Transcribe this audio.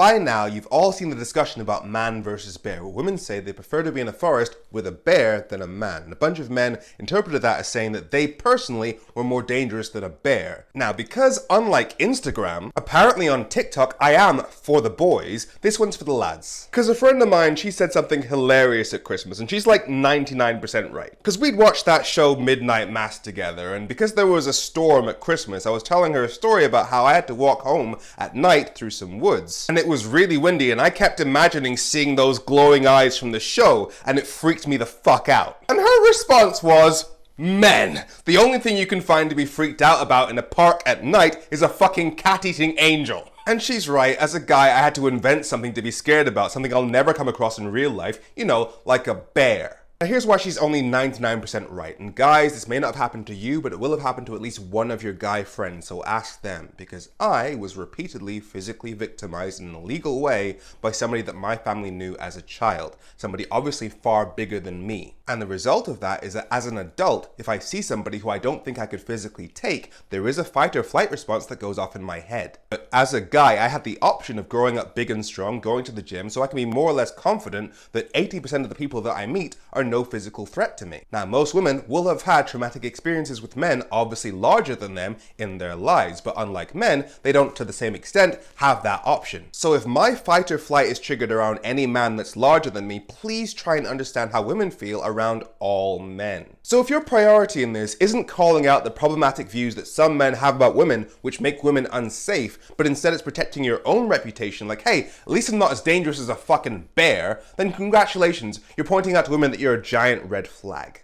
By now, you've all seen the discussion about man versus bear, where women say they prefer to be in a forest with a bear than a man. And a bunch of men interpreted that as saying that they personally were more dangerous than a bear. Now, because unlike Instagram, apparently on TikTok I am for the boys, this one's for the lads. Because a friend of mine, she said something hilarious at Christmas, and she's like 99% right. Because we'd watched that show Midnight Mass together, and because there was a storm at Christmas, I was telling her a story about how I had to walk home at night through some woods. And it was really windy, and I kept imagining seeing those glowing eyes from the show, and it freaked me the fuck out. And her response was, men. The only thing you can find to be freaked out about in a park at night is a fucking cat-eating angel. And she's right. As a guy, I had to invent something to be scared about, something I'll never come across in real life, you know, like a bear. Now here's why she's only 99% right. And guys, this may not have happened to you, but it will have happened to at least one of your guy friends, so ask them. Because I was repeatedly physically victimized in an illegal way by somebody that my family knew as a child. Somebody obviously far bigger than me. And the result of that is that as an adult, if I see somebody who I don't think I could physically take, there is a fight or flight response that goes off in my head. But as a guy, I had the option of growing up big and strong, going to the gym, so I can be more or less confident that 80% of the people that I meet are no physical threat to me. Now, most women will have had traumatic experiences with men obviously larger than them in their lives, but unlike men, they don't to the same extent have that option. So if my fight or flight is triggered around any man that's larger than me, please try and understand how women feel around all men. So if your priority in this isn't calling out the problematic views that some men have about women which make women unsafe, but instead it's protecting your own reputation, like, hey, at least I'm not as dangerous as a fucking bear, then congratulations, you're pointing out to women that you're a giant red flag.